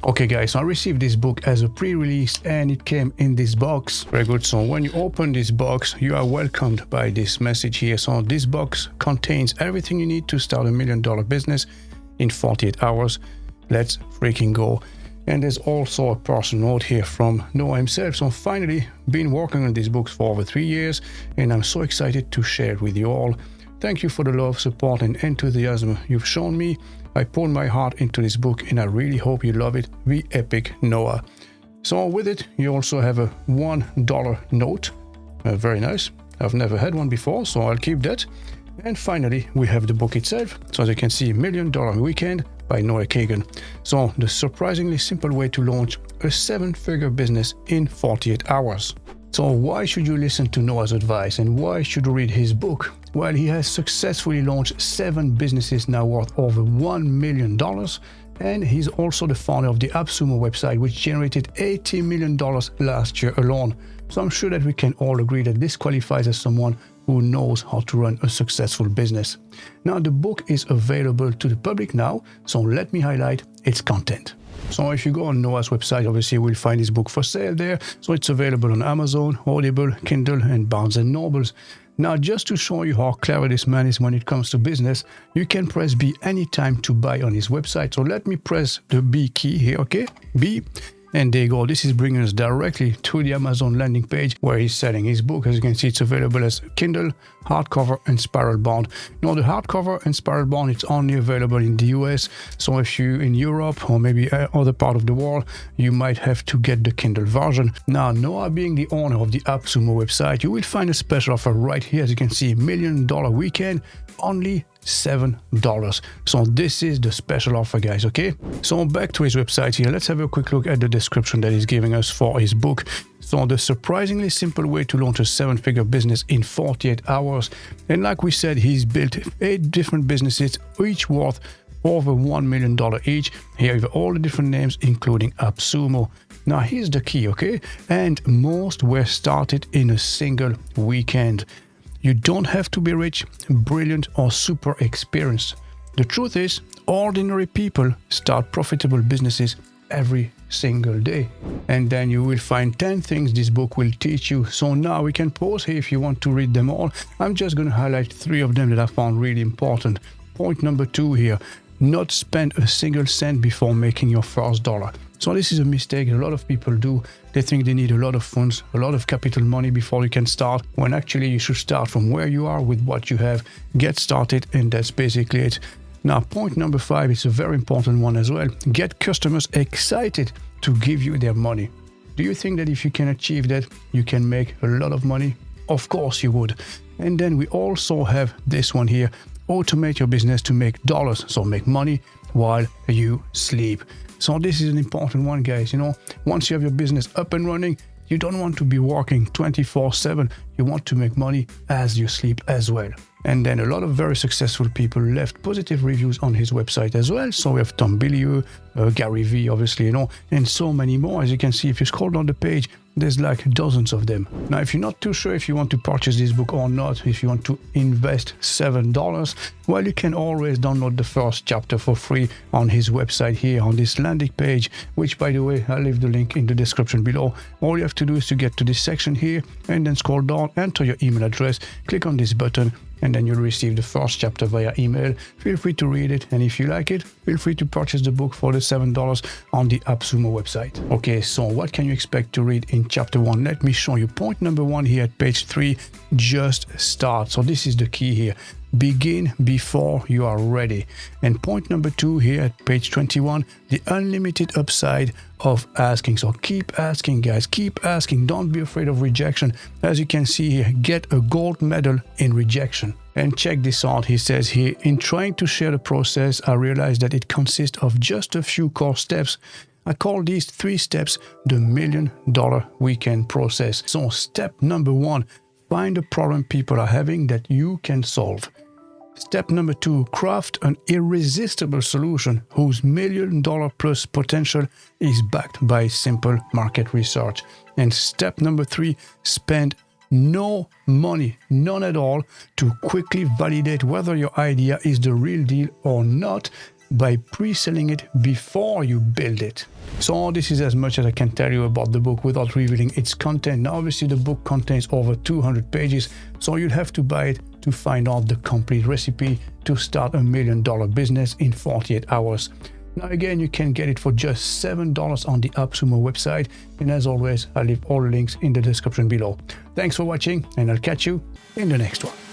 Okay guys, so I received this book as a pre-release and it came in this box. Very good. So when you open this box, you are welcomed by this message here. So this box contains everything you need to start $1 million business in 48 hours. Let's freaking go. And there's also a personal note here from Noah himself. So finally, been working on these books for over 3 years and I'm so excited to share it with you all. Thank you for the love, support and enthusiasm you've shown me. I poured my heart into this book and I really hope you love it. The Epic Noah. So with it, you also have a $1 note. Very nice. I've never had one before, so I'll keep that. And finally, we have the book itself. So as you can see, $1 Million Weekend by Noah Kagan. So the surprisingly simple way to launch a 7-figure business in 48 hours. So why should you listen to Noah's advice and why should you read his book? Well, he has successfully launched 7 businesses now worth over $1 million. And he's also the founder of the AppSumo website, which generated $80 million last year alone. So I'm sure that we can all agree that this qualifies as someone who knows how to run a successful business. Now, the book is available to the public now, so let me highlight its content. So if you go on Noah's website, obviously you will find his book for sale there. So it's available on Amazon, Audible, Kindle, and Barnes & Nobles. Now, just to show you how clever this man is when it comes to business, you can press B anytime to buy on his website. So let me press the B key here, okay? B. And there you go. This is bringing us directly to the Amazon landing page where he's selling his book. As you can see, it's available as Kindle, hardcover, and spiral bound. Now, the hardcover and spiral bound, it's only available in the US. So if you in Europe or maybe other part of the world, you might have to get the Kindle version. Now, Noah being the owner of the AppSumo website, you will find a special offer right here. As you can see, $1 Million Weekend, only $7. So this is the special offer, guys, okay? So back to his website here. Let's have a quick look at the description that he's giving us for his book. So the surprisingly simple way to launch a 7-figure business in 48 hours. And like we said, he's built 8 different businesses, each worth over $1 million each. Here you have all the different names, including AppSumo. Now here's the key, okay? And most were started in a single weekend. You don't have to be rich, brilliant, or super experienced. The truth is, ordinary people start profitable businesses every single day. And then you will find 10 things this book will teach you. So now we can pause here if you want to read them all. I'm just going to highlight 3 of them that I found really important. Point number 2 here, not spend a single cent before making your first dollar. So this is a mistake a lot of people do. They think they need a lot of funds, a lot of capital money before you can start, when actually you should start from where you are with what you have, get started, and that's basically it. Now, point number 5 is a very important one as well. Get customers excited to give you their money. Do you think that if you can achieve that, you can make a lot of money? Of course you would. And then we also have this one here. Automate your business to make dollars, so make money while you sleep. So this is an important one, guys. You know, once you have your business up and running, you don't want to be working 24/7. You want to make money as you sleep as well. And then a lot of very successful people left positive reviews on his website as well. So we have Tom Bilyeu, Gary Vee, obviously, you know, and so many more. As you can see, if you scroll down the page, there's like dozens of them. Now, if you're not too sure if you want to purchase this book or not, if you want to invest $7, well, you can always download the first chapter for free on his website here on this landing page, which, by the way, I'll leave the link in the description below. All you have to do is to get to this section here and then scroll down, enter your email address, click on this button, and then you'll receive the first chapter via email. Feel free to read it, and if you like it, feel free to purchase the book for the $7 on the AppSumo website. Okay, so what can you expect to read in chapter 1? Let me show you. Point number 1 here at page 3, just start. So this is the key here. Begin before you are ready. And point number 2 here at page 21, the unlimited upside of asking. So keep asking, guys, keep asking. Don't be afraid of rejection. As you can see here, get a gold medal in rejection. And check this out. He says here, in trying to share the process, I realized that it consists of just a few core steps. I call these 3 steps the $1 Million Weekend process. So step number 1, find a problem people are having that you can solve. Step number 2, craft an irresistible solution whose $1 million plus potential is backed by simple market research. And step number 3, spend no money, none at all, to quickly validate whether your idea is the real deal or not. by pre-selling it before you build it. So this is as much as I can tell you about the book without revealing its content. Now, obviously the book contains over 200 pages, so you'll have to buy it to find out the complete recipe to start a $1 million business in 48 hours. Now again, you can get it for just $7 on the AppSumo website, and as always, I'll leave all the links in the description below. Thanks for watching, and I'll catch you in the next one.